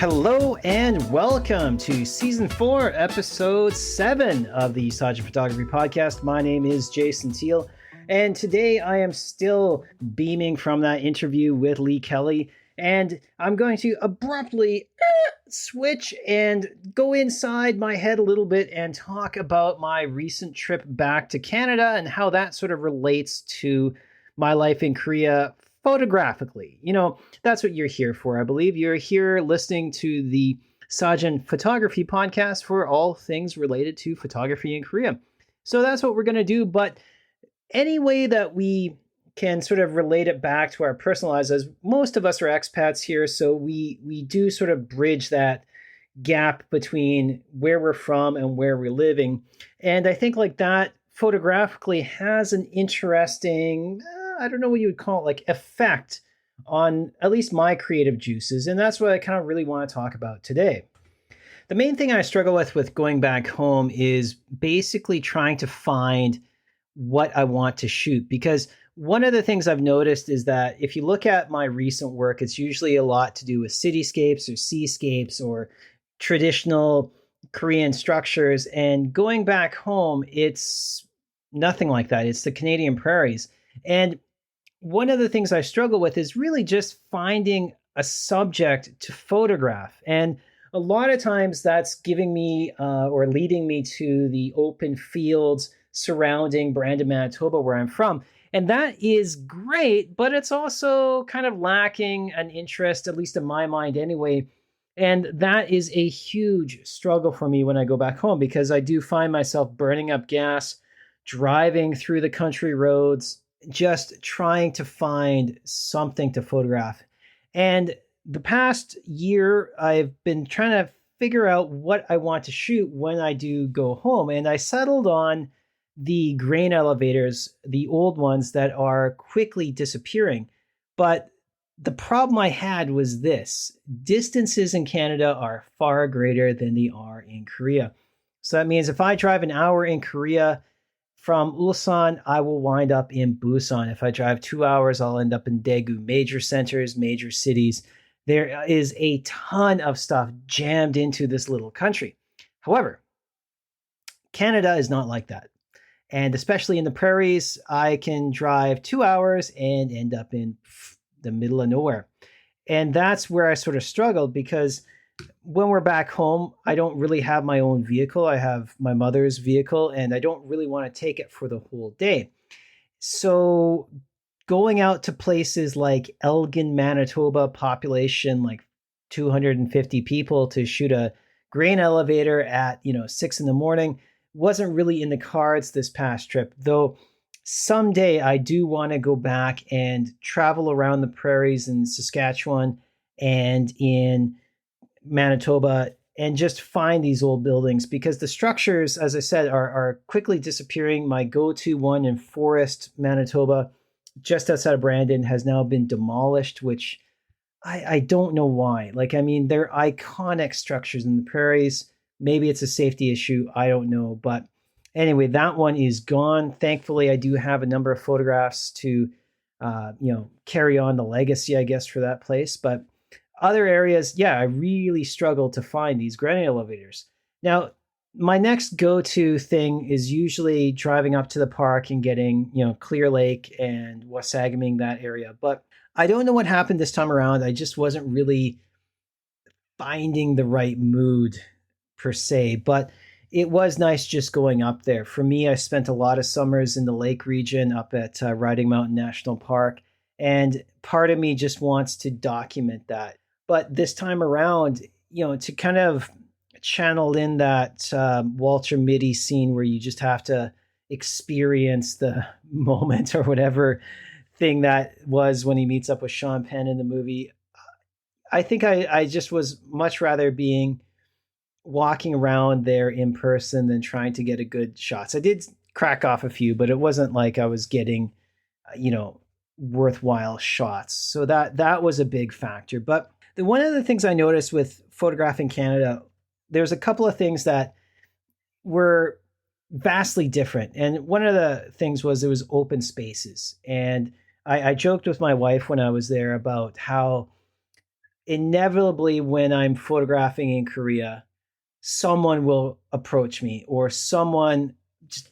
Hello and welcome to Season 4, Episode 7 of the Sajin Photography Podcast. My name is Jason Teal, and today I am still beaming from that interview with Lee Kelly, and I'm going to abruptly switch and go inside my head a little bit and talk about my recent trip back to Canada and how that sort of relates to my life in Korea photographically. You know, that's what you're here for, I believe. You're here listening to the Sajin Photography Podcast for all things related to photography in Korea. So that's what we're going to do. But any way that we can sort of relate it back to our personal lives, as most of us are expats here, so we do sort of bridge that gap between where we're from and where we're living. And I think like that photographically has an interesting, I don't know what you would call it, like effect on at least my creative juices. And that's what I kind of really want to talk about today. The main thing I struggle with going back home is basically trying to find what I want to shoot. Because one of the things I've noticed is that if you look at my recent work, it's usually a lot to do with cityscapes or seascapes or traditional Korean structures. And going back home, it's nothing like that. It's the Canadian prairies. And one of the things I struggle with is really just finding a subject to photograph. And a lot of times that's giving me or leading me to the open fields surrounding Brandon, Manitoba, where I'm from. And that is great, but it's also kind of lacking an interest, at least in my mind anyway. And that is a huge struggle for me when I go back home, because I do find myself burning up gas, driving through the country roads, just trying to find something to photograph. And the past year, I've been trying to figure out what I want to shoot when I do go home. And I settled on the grain elevators, the old ones that are quickly disappearing. But the problem I had was this: distances in Canada are far greater than they are in Korea. So that means if I drive an hour in Korea, from Ulsan, I will wind up in Busan. If I drive 2 hours, I'll end up in Daegu. Major centers, major cities. There is a ton of stuff jammed into this little country. However, Canada is not like that. And especially in the prairies, I can drive 2 hours and end up in the middle of nowhere. And that's where I sort of struggled, because when we're back home, I don't really have my own vehicle. I have my mother's vehicle, and I don't really want to take it for the whole day. So going out to places like Elgin, Manitoba, population like 250 people, to shoot a grain elevator at 6 a.m. wasn't really in the cards this past trip. Though someday I do want to go back and travel around the prairies in Saskatchewan and in Manitoba and just find these old buildings, because the structures, as I said, are quickly disappearing. My go-to one in Forest, Manitoba, just outside of Brandon, has now been demolished, which I don't know why. Like, I mean, they're iconic structures in the prairies. Maybe it's a safety issue. I don't know. But anyway, that one is gone. Thankfully, I do have a number of photographs to, carry on the legacy, I guess, for that place. But other areas, I really struggle to find these grain elevators. Now, my next go-to thing is usually driving up to the park and getting, Clear Lake and Wasagaming, that area. But I don't know what happened this time around. I just wasn't really finding the right mood per se, but it was nice just going up there. For me, I spent a lot of summers in the lake region up at Riding Mountain National Park, and part of me just wants to document that. But this time around, to kind of channel in that Walter Mitty scene where you just have to experience the moment or whatever thing that was when he meets up with Sean Penn in the movie, I think I just was much rather walking around there in person than trying to get a good shots. I did crack off a few, but it wasn't like I was getting, worthwhile shots. So that was a big factor. But one of the things I noticed with photographing Canada, there's a couple of things that were vastly different. And one of the things was it was open spaces. And I joked with my wife when I was there about how inevitably when I'm photographing in Korea, someone will approach me, or someone just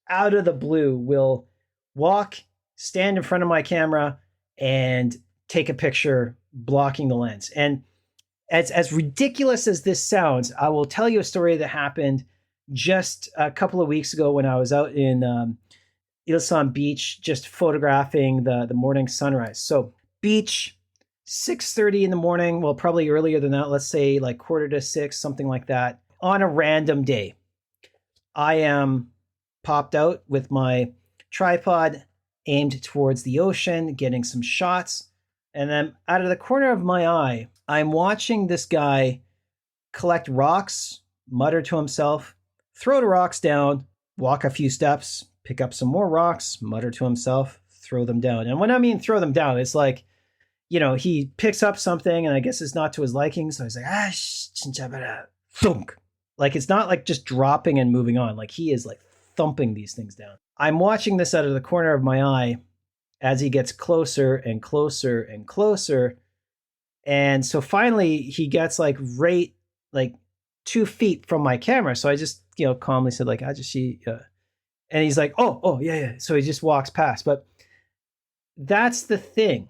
out of the blue will walk, stand in front of my camera, and take a picture blocking the lens. And as ridiculous as this sounds, I will tell you a story that happened just a couple of weeks ago when I was out in Ilsan Beach, just photographing the morning sunrise. So beach, 6:30 in the morning. Well, probably earlier than that. Let's say like 5:45, something like that. On a random day, I am popped out with my tripod aimed towards the ocean, getting some shots. And then out of the corner of my eye, I'm watching this guy collect rocks, mutter to himself, throw the rocks down, walk a few steps, pick up some more rocks, mutter to himself, throw them down. And when I mean throw them down, it's like, he picks up something and I guess it's not to his liking. So he's like, 진짜 봐라, thunk. Like, it's not like just dropping and moving on. Like, he is like thumping these things down. I'm watching this out of the corner of my eye as he gets closer and closer and closer. And so finally he gets like right, like 2 feet from my camera. So I just, calmly said like, and he's like, oh, yeah. So he just walks past. But that's the thing.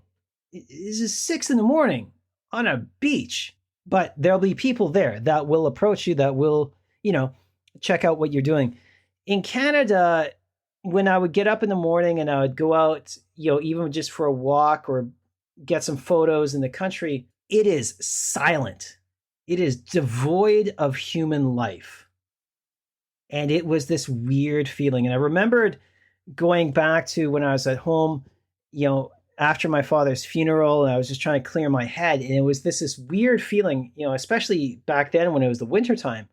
This is 6 a.m. on a beach, but there'll be people there that will approach you, that will, check out what you're doing. In Canada, when I would get up in the morning and I would go out, even just for a walk or get some photos in the country, it is silent. It is devoid of human life. And it was this weird feeling. And I remembered going back to when I was at home, after my father's funeral, and I was just trying to clear my head. And it was this weird feeling, especially back then when it was the wintertime,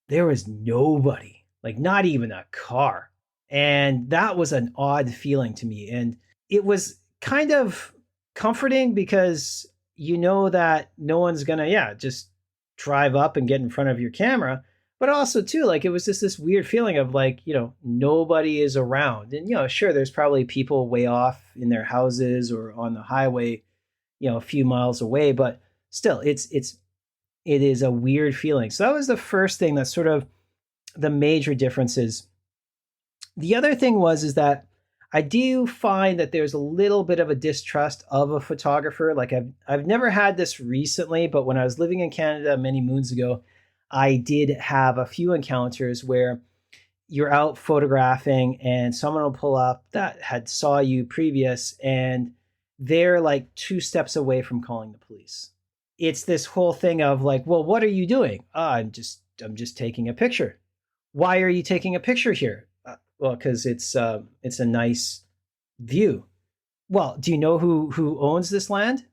there was nobody, like not even a car. And that was an odd feeling to me. And it was kind of comforting because that no one's going to, just drive up and get in front of your camera. But also too, like, it was just this weird feeling of like, nobody is around. And, sure, there's probably people way off in their houses or on the highway, a few miles away, but still it is a weird feeling. So that was the first thing, that's sort of the major differences. The other thing is that I do find that there's a little bit of a distrust of a photographer. Like, I've never had this recently, but when I was living in Canada many moons ago, I did have a few encounters where you're out photographing and someone will pull up that had saw you previous, and they're like 2 steps away from calling the police. It's this whole thing of like, well, what are you doing? I'm just taking a picture. Why are you taking a picture here? Well, because it's a nice view. Well, do you know who owns this land?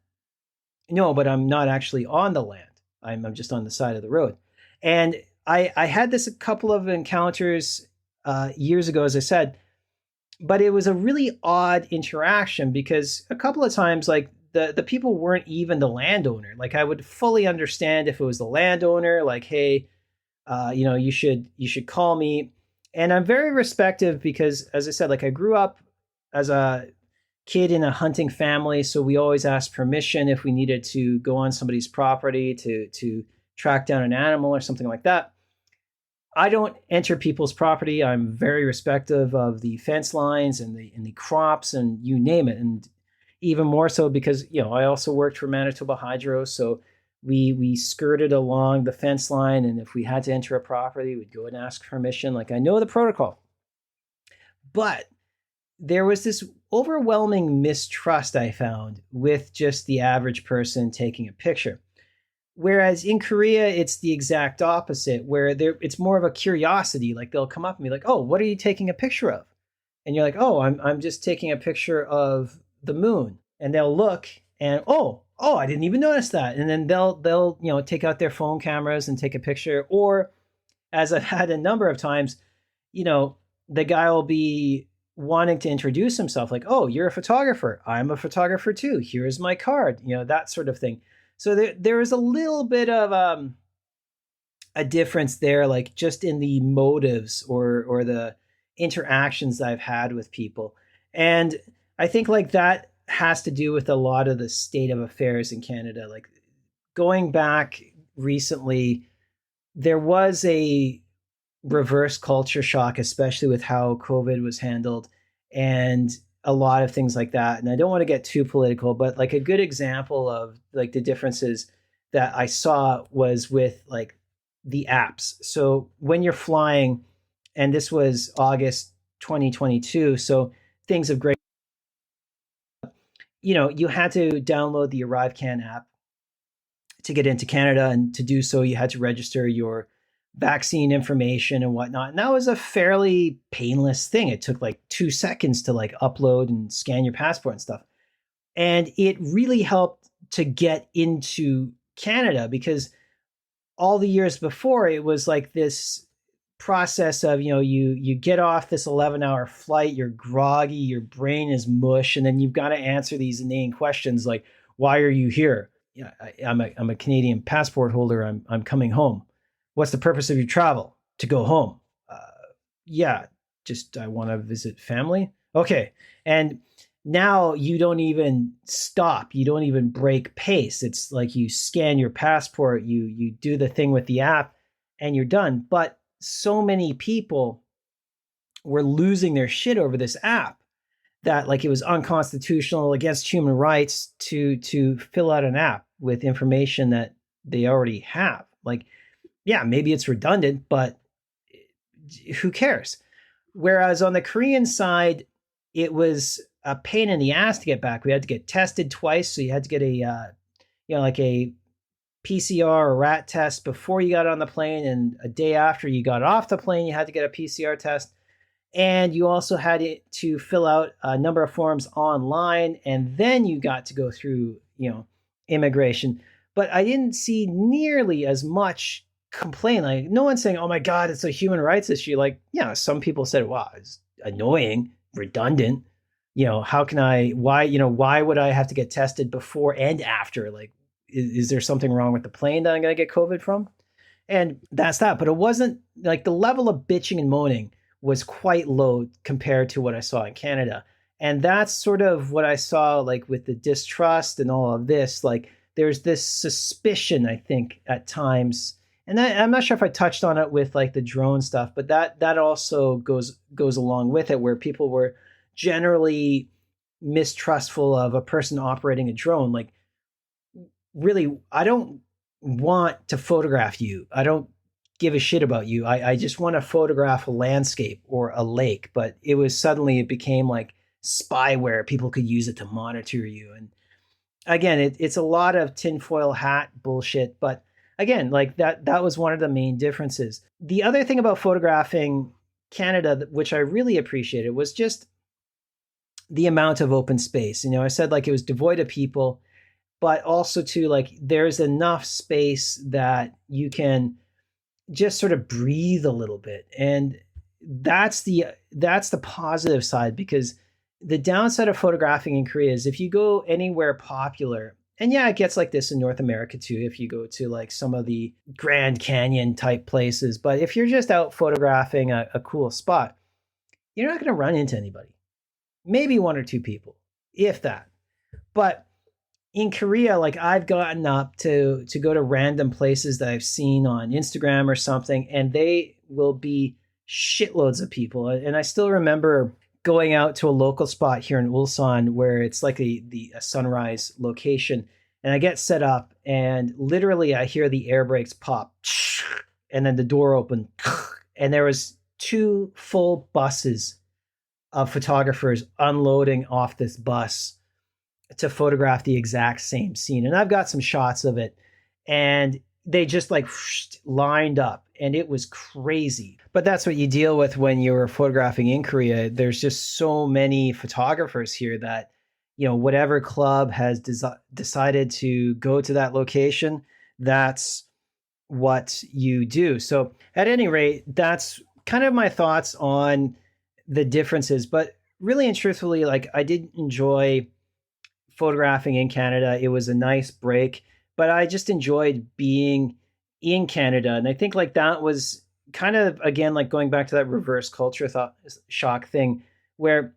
No, but I'm not actually on the land. I'm just on the side of the road. And I had this a couple of encounters years ago, as I said, but it was a really odd interaction because a couple of times, like, the people weren't even the landowner. Like, I would fully understand if it was the landowner, like, hey, you should call me. And I'm very respectful because, as I said, like, I grew up as a kid in a hunting family, so we always asked permission if we needed to go on somebody's property to track down an animal or something like that. I don't enter people's property. I'm very respectful of the fence lines and the crops and you name it. And even more so because, I also worked for Manitoba Hydro, so we skirted along the fence line, and if we had to enter a property, we'd go and ask permission. Like, I know the protocol. But there was this overwhelming mistrust I found with just the average person taking a picture. Whereas in Korea, it's the exact opposite, where it's more of a curiosity. Like, they'll come up and be like, oh, what are you taking a picture of? And you're like, oh, I'm just taking a picture of the moon. And they'll look and, oh, I didn't even notice that. And then they'll take out their phone cameras and take a picture. Or, as I've had a number of times, the guy will be wanting to introduce himself, like, oh, you're a photographer. I'm a photographer too. Here's my card, that sort of thing. So there is a little bit of a difference there, like just in the motives or the interactions that I've had with people. And I think like that has to do with a lot of the state of affairs in Canada. Like going back recently, there was a reverse culture shock, especially with how COVID was handled and a lot of things like that. And I don't want to get too political, but like a good example of like the differences that I saw was with like the apps. So when you're flying, and this was August 2022, so things have great. You had to download the ArriveCan app to get into Canada, and to do so, you had to register your vaccine information and whatnot. And that was a fairly painless thing. It took like 2 seconds to like upload and scan your passport and stuff. And it really helped to get into Canada, because all the years before it was like this process of, you get off this 11-hour flight, you're groggy, your brain is mush, and then you've got to answer these inane questions like, why are you here? Yeah, I'm a Canadian passport holder. I'm coming home. What's the purpose of your travel? To go home. uh, yeah, just I want to visit family. Okay. And now you don't even stop, you don't even break pace. It's like you scan your passport, you do the thing with the app, and you're done. But so many people were losing their shit over this app, that like it was unconstitutional, against human rights to fill out an app with information that they already have. Like, yeah, maybe it's redundant, but who cares? Whereas on the Korean side, it was a pain in the ass to get back. We had to get tested twice, so you had to get a like a PCR or rat test before you got on the plane, and a day after you got off the plane, you had to get a PCR test. And you also had to fill out a number of forms online, and then you got to go through, immigration. But I didn't see nearly as much complaint. Like, no one's saying, "Oh my God, it's a human rights issue." Like, yeah, some people said, "Wow, it's annoying, redundant." How can I? Why would I have to get tested before and after? Like, is there something wrong with the plane that I'm going to get COVID from? And that's that. But it wasn't like the level of bitching and moaning was quite low compared to what I saw in Canada. And that's sort of what I saw like with the distrust and all of this. Like there's this suspicion, I think, at times. And I'm not sure if I touched on it with like the drone stuff, but that also goes along with it, where people were generally mistrustful of a person operating a drone. Like, really, I don't want to photograph you. I don't give a shit about you. I just want to photograph a landscape or a lake. But it became like spyware. People could use it to monitor you. And again, it's a lot of tinfoil hat bullshit. But again, like that was one of the main differences. The other thing about photographing Canada, which I really appreciated, was just the amount of open space. I said like it was devoid of people, but also too, like there's enough space that you can just sort of breathe a little bit. And that's the positive side, because the downside of photographing in Korea is if you go anywhere popular, and yeah, it gets like this in North America too, if you go to like some of the Grand Canyon type places, but if you're just out photographing a cool spot, you're not going to run into anybody. Maybe one or two people, if that. But in Korea, like I've gotten up to go to random places that I've seen on Instagram or something, and they will be shitloads of people. And I still remember going out to a local spot here in Ulsan where it's like a sunrise location, and I get set up, and literally I hear the air brakes pop, and then the door opened, and there was two full buses of photographers unloading off this bus to photograph the exact same scene. And I've got some shots of it, and they just like lined up, and it was crazy. But that's what you deal with when you're photographing in Korea. There's just so many photographers here that, whatever club has decided to go to that location, that's what you do. So at any rate, that's kind of my thoughts on the differences. But really and truthfully, like I did enjoy photographing in Canada. It was a nice break, but I just enjoyed being in Canada. And I think like that was kind of, again, like going back to that reverse culture shock thing, where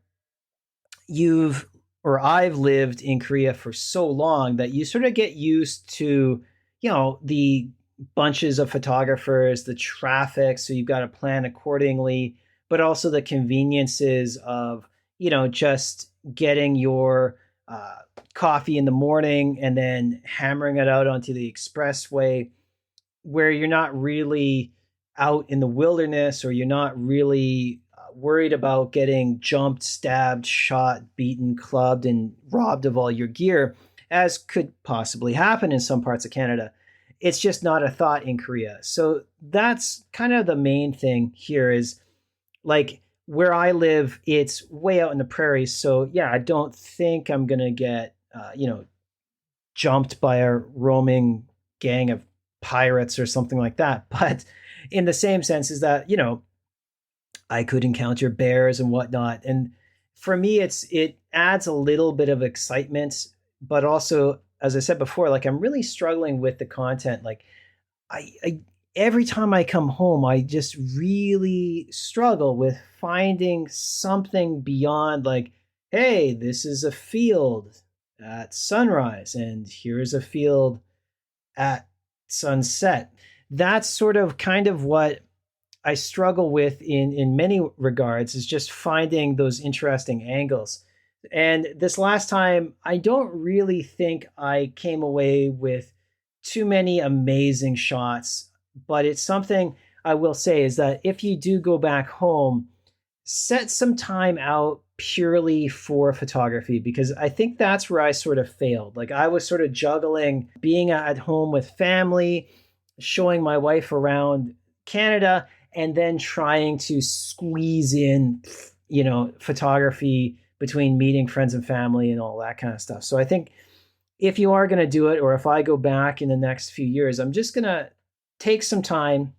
you've or I've lived in Korea for so long that you sort of get used to, the bunches of photographers, the traffic. So you've got to plan accordingly, but also the conveniences of, just getting your coffee in the morning and then hammering it out onto the expressway, where you're not really out in the wilderness, or you're not really worried about getting jumped, stabbed, shot, beaten, clubbed, and robbed of all your gear, as could possibly happen in some parts of Canada. It's just not a thought in Korea. So that's kind of the main thing here is, like, where I live, it's way out in the prairies. So yeah, I don't think I'm going to get, jumped by a roaming gang of pirates or something like that. But in the same sense is that, I could encounter bears and whatnot. And for me, it adds a little bit of excitement, but also, as I said before, like, I'm really struggling with the content. Like, I every time I come home, I just really struggle with finding something beyond, like, hey, this is a field at sunrise, and here's a field at sunset. That's sort of kind of what I struggle with in many regards, is just finding those interesting angles. And this last time, I don't really think I came away with too many amazing shots, but it's something I will say is that if you do go back home, set some time out purely for photography, because I think that's where I sort of failed. Like, I was sort of juggling being at home with family, showing my wife around Canada, and then trying to squeeze in, photography between meeting friends and family and all that kind of stuff. So I think if you are going to do it, or if I go back in the next few years, I'm just going to take some time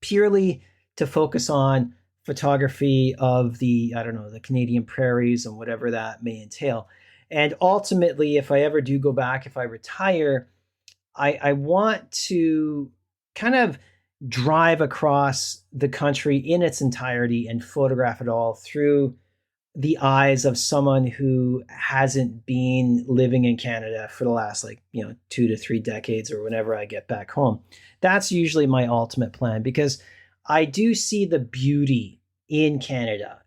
purely to focus on photography of the, I don't know, the Canadian prairies and whatever that may entail. And ultimately, if I ever do go back, if I retire, I want to kind of drive across the country in its entirety and photograph it all through the eyes of someone who hasn't been living in Canada for the last, 2 to 3 decades, or whenever I get back home. That's usually my ultimate plan, because I do see the beauty in Canada.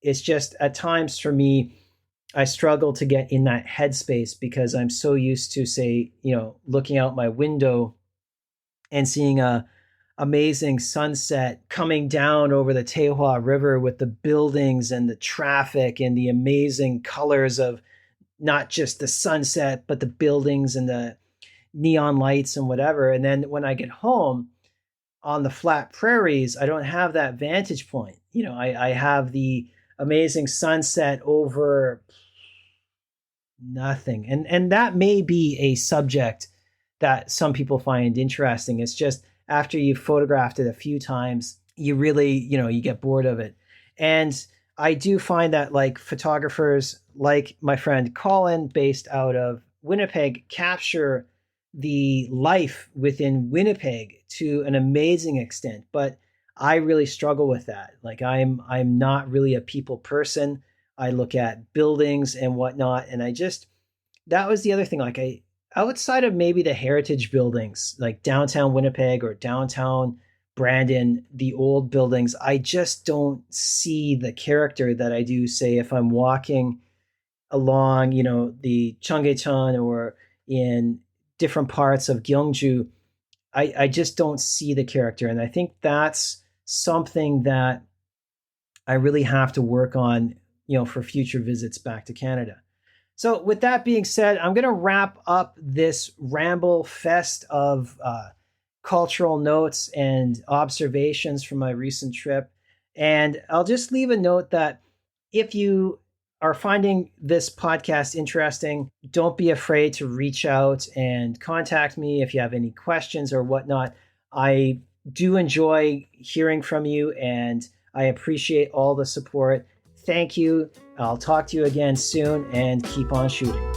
It's just at times for me, I struggle to get in that headspace, because I'm so used to, say, looking out my window and seeing a amazing sunset coming down over the Tehua River with the buildings and the traffic and the amazing colors of not just the sunset, but the buildings and the neon lights and whatever. And then when I get home on the flat prairies, I don't have that vantage point. I have the amazing sunset over nothing. And that may be a subject that some people find interesting. It's just, after you've photographed it a few times, you really, you get bored of it. And I do find that, like, photographers like my friend Colin, based out of Winnipeg, capture the life within Winnipeg to an amazing extent. But I really struggle with that. Like, I'm not really a people person. I look at buildings and whatnot, and that was the other thing. Like, outside of maybe the heritage buildings, like downtown Winnipeg or downtown Brandon, the old buildings, I just don't see the character that I do, say, if I'm walking along, the Cheonggyecheon or in different parts of Gyeongju. I just don't see the character. And I think that's something that I really have to work on, for future visits back to Canada. So with that being said, I'm going to wrap up this ramble fest of cultural notes and observations from my recent trip. And I'll just leave a note that if you are finding this podcast interesting, don't be afraid to reach out and contact me if you have any questions or whatnot. I do enjoy hearing from you, and I appreciate all the support. Thank you. I'll talk to you again soon, and keep on shooting.